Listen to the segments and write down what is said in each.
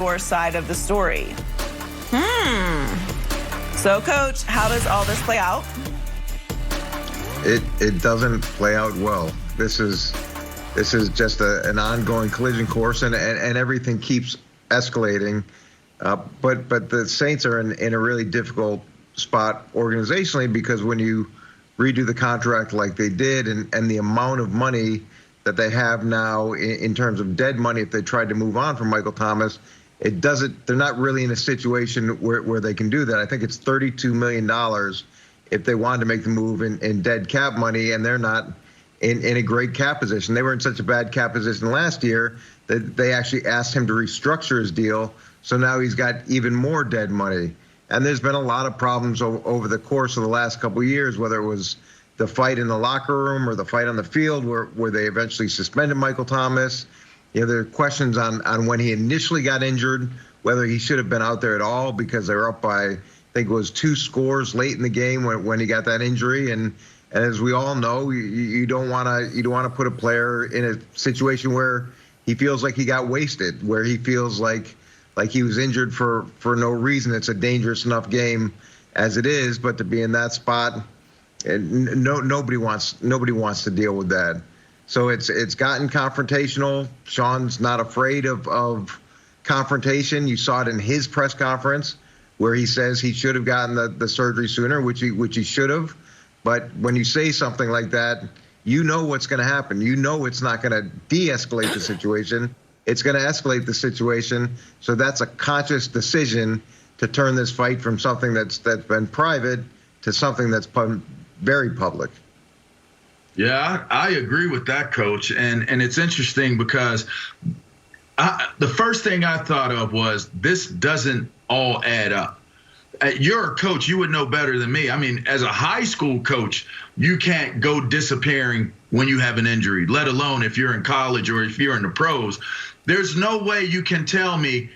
your side of the story. So, Coach, how does all this play out? It doesn't play out well. This is just an ongoing collision course, and everything keeps escalating. But the Saints are in a really difficult spot organizationally, because when you redo the contract like they did, and the amount of money that they have now in terms of dead money, if they tried to move on from Michael Thomas, they're not really in a situation where they can do that. I think it's $32 million if they wanted to make the move in dead cap money, and they're not in a great cap position. They were in such a bad cap position last year that they actually asked him to restructure his deal, so now he's got even more dead money. And there's been a lot of problems over the course of the last couple of years, whether it was the fight in the locker room or the fight on the field where they eventually suspended Michael Thomas. You know, there are questions on when he initially got injured, whether he should have been out there at all, because they were up by, I think it was 2 scores late in the game when he got that injury. And as we all know, you don't want to put a player in a situation where he feels like he got wasted, where he feels like he was injured for no reason. It's a dangerous enough game as it is, but to be in that spot, and nobody wants to deal with that. So it's gotten confrontational. Sean's not afraid of confrontation. You saw it in his press conference where he says he should have gotten the surgery sooner, which he should have. But when you say something like that, you know what's going to happen. You know it's not going to de-escalate the situation. It's going to escalate the situation. So that's a conscious decision to turn this fight from something that's been private to something that's very public. Yeah, I agree with that, Coach. And it's interesting because the first thing I thought of was this doesn't all add up. You're a coach, you would know better than me. I mean, as a high school coach, you can't go disappearing when you have an injury, let alone if you're in college or if you're in the pros. There's no way you can tell me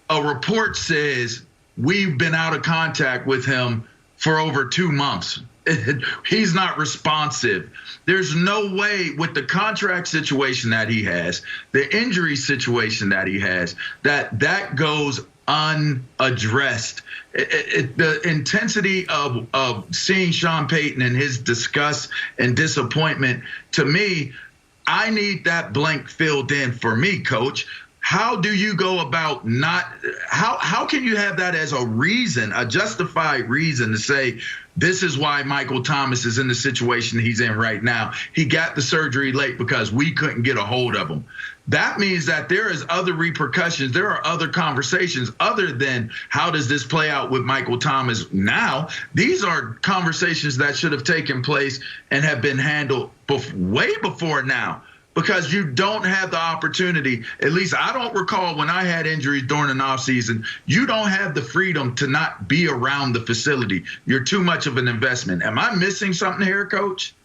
a report says we've been out of contact with him for over 2 months. He's not responsive. There's no way, with the contract situation that he has, the injury situation that he has, that goes unaddressed. The intensity of seeing Sean Payton and his disgust and disappointment, to me, I need that blank filled in for me, Coach. How do you go about how can you have that as a reason, a justified reason to say this is why Michael Thomas is in the situation he's in right now? He got the surgery late because we couldn't get a hold of him. That means that there is other repercussions. There are other conversations other than how does this play out with Michael Thomas now. These are conversations that should have taken place and have been handled way before now, because you don't have the opportunity. At least I don't recall when I had injuries during an offseason, you don't have the freedom to not be around the facility. You're too much of an investment. Am I missing something here, Coach?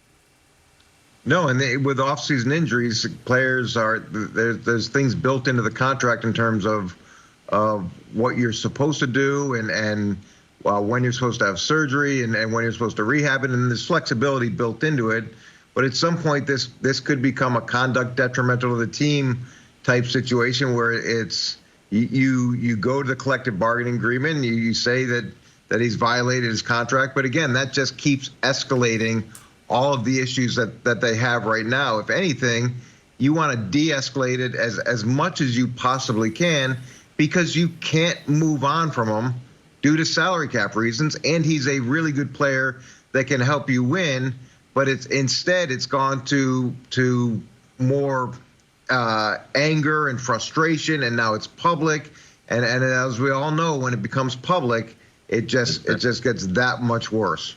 No, and with off-season injuries, players there's things built into the contract in terms of what you're supposed to do and when you're supposed to have surgery and when you're supposed to rehab it, and there's flexibility built into it. But at some point, this could become a conduct detrimental to the team type situation where it's you go to the collective bargaining agreement and you say that he's violated his contract. But again, that just keeps escalating all of the issues that they have right now. If anything, you want to de-escalate it as much as you possibly can, because you can't move on from him due to salary cap reasons. And he's a really good player that can help you win. But instead it's gone to more anger and frustration, and now it's public. And as we all know, when it becomes public, it just gets that much worse.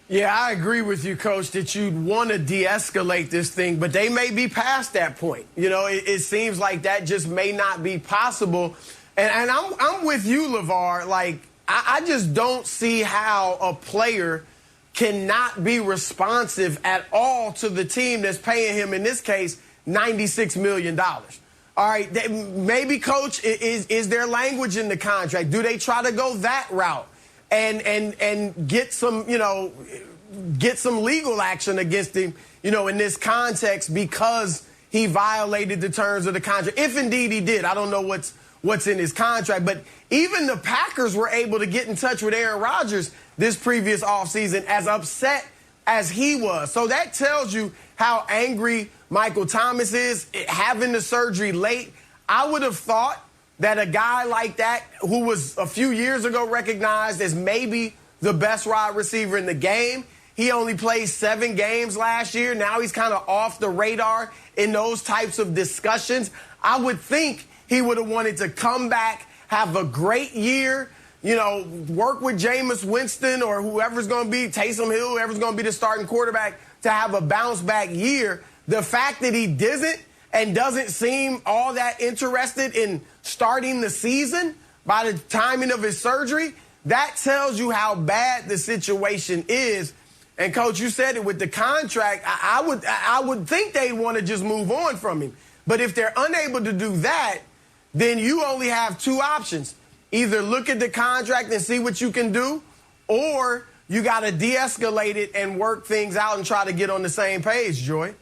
Yeah, I agree with you, Coach, that you'd want to de-escalate this thing, but they may be past that point. You know, it seems like that just may not be possible. And I'm with you, LeVar. Like, I just don't see how a player cannot be responsive at all to the team that's paying him, in this case, $96 million. All right, maybe, Coach, is there language in the contract? Do they try to go that route and get some, get some legal action against him, in this context, because he violated the terms of the contract. If indeed he did, I don't know what's in his contract. But even the Packers were able to get in touch with Aaron Rodgers this previous offseason, as upset as he was. So that tells you how angry Michael Thomas is, having the surgery late. I would have thought that a guy like that, who was a few years ago recognized as maybe the best wide receiver in the game, he only played 7 games last year. Now he's kind of off the radar in those types of discussions. I would think he would have wanted to come back, have a great year, work with Jameis Winston or whoever's going to be, Taysom Hill, whoever's going to be the starting quarterback, to have a bounce-back year. The fact that he doesn't seem all that interested in starting the season by the timing of his surgery, that tells you how bad the situation is. And, Coach, you said it with the contract. I would think they'd want to just move on from him. But if they're unable to do that, then you only have 2 options. Either look at the contract and see what you can do, or you got to de-escalate it and work things out and try to get on the same page, Joy.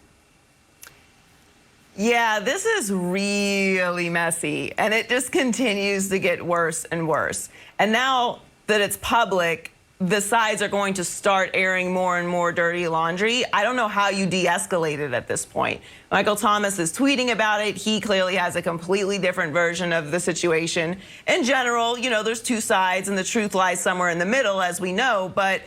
Yeah, this is really messy, and it just continues to get worse and worse. And now that it's public, the sides are going to start airing more and more dirty laundry. I don't know how you de-escalate it at this point. Michael Thomas is tweeting about it. He clearly has a completely different version of the situation. In general, there's 2 sides, and the truth lies somewhere in the middle, as we know. But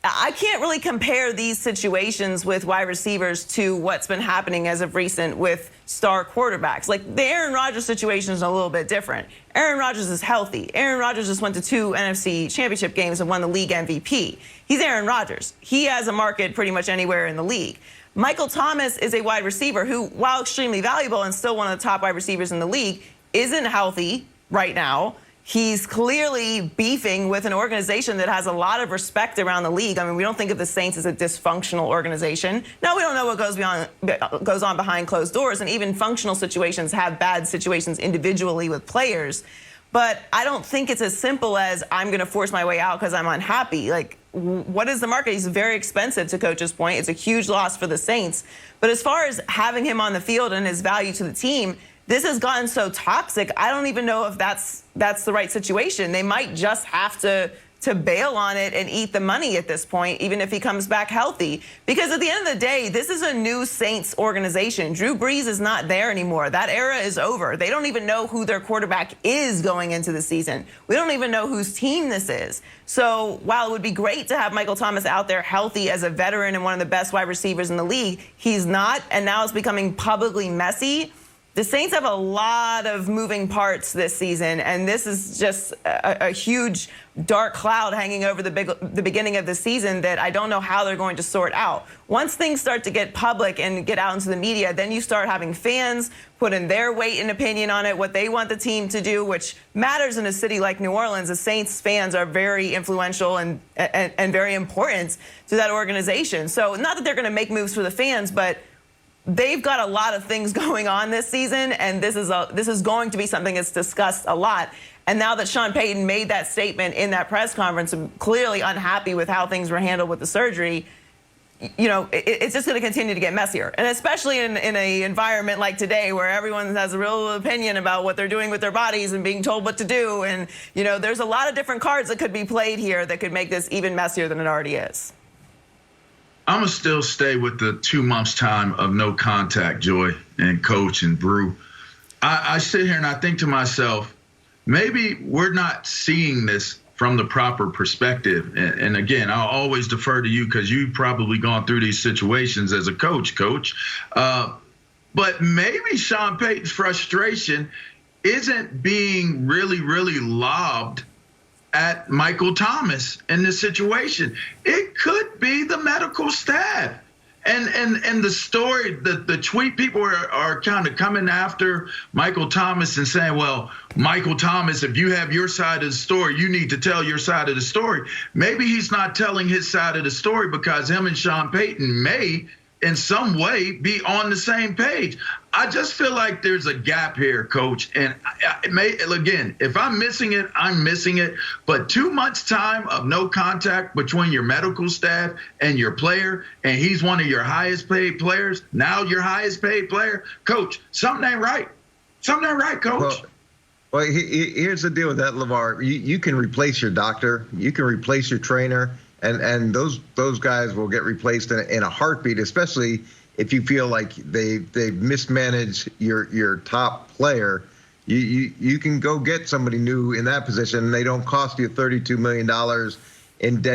I can't really compare these situations with wide receivers to what's been happening as of recent with star quarterbacks. Like, the Aaron Rodgers situation is a little bit different. Aaron Rodgers is healthy. Aaron Rodgers just went to 2 NFC championship games and won the league MVP. He's Aaron Rodgers. He has a market pretty much anywhere in the league. Michael Thomas is a wide receiver who, while extremely valuable and still one of the top wide receivers in the league, isn't healthy right now. He's clearly beefing with an organization that has a lot of respect around the league. I mean, we don't think of the Saints as a dysfunctional organization. No, we don't know what goes on behind closed doors, and even functional situations have bad situations individually with players. But I don't think it's as simple as I'm going to force my way out because I'm unhappy. Like, what is the market? He's very expensive, to Coach's point. It's a huge loss for the Saints. But as far as having him on the field and his value to the team, this has gotten so toxic, I don't even know if that's the right situation. They might just have to bail on it and eat the money at this point, even if he comes back healthy. Because at the end of the day, this is a new Saints organization. Drew Brees is not there anymore. That era is over. They don't even know who their quarterback is going into the season. We don't even know whose team this is. So while it would be great to have Michael Thomas out there healthy as a veteran and one of the best wide receivers in the league, he's not, and now it's becoming publicly messy. The Saints have a lot of moving parts this season, and this is just a huge dark cloud hanging over the beginning of the season that I don't know how they're going to sort out. Once things start to get public and get out into the media, then you start having fans put in their weight and opinion on it, what they want the team to do, which matters in a city like New Orleans. The Saints fans are very influential and very important to that organization. So not that they're going to make moves for the fans, but they've got a lot of things going on this season, and this is going to be something that's discussed a lot. And now that Sean Payton made that statement in that press conference, clearly unhappy with how things were handled with the surgery, it's just going to continue to get messier. And especially in an environment like today where everyone has a real opinion about what they're doing with their bodies and being told what to do. And, there's a lot of different cards that could be played here that could make this even messier than it already is. I'm going to still stay with the 2 months time of no contact, Joy and Coach and Brew. I sit here and I think to myself, maybe we're not seeing this from the proper perspective. And again, I'll always defer to you because you've probably gone through these situations as a coach. But maybe Sean Payton's frustration isn't being really, really lobbed at Michael Thomas in this situation. It could be the medical staff. And the story, the tweet, people are kind of coming after Michael Thomas and saying, well, Michael Thomas, if you have your side of the story, you need to tell your side of the story. Maybe he's not telling his side of the story because him and Sean Payton may in some way be on the same page. I just feel like there's a gap here, Coach. And again, if I'm missing it, I'm missing it. But too much time of no contact between your medical staff and your player, and he's one of your highest paid players, now your highest paid player. Coach, something ain't right. Something ain't right, Coach. Well, here's the deal with that, LeVar. You can replace your doctor. You can replace your trainer. And those guys will get replaced in a heartbeat, especially if you feel like they mismanage your top player. You can go get somebody new in that position, and they don't cost you $32 million in debt.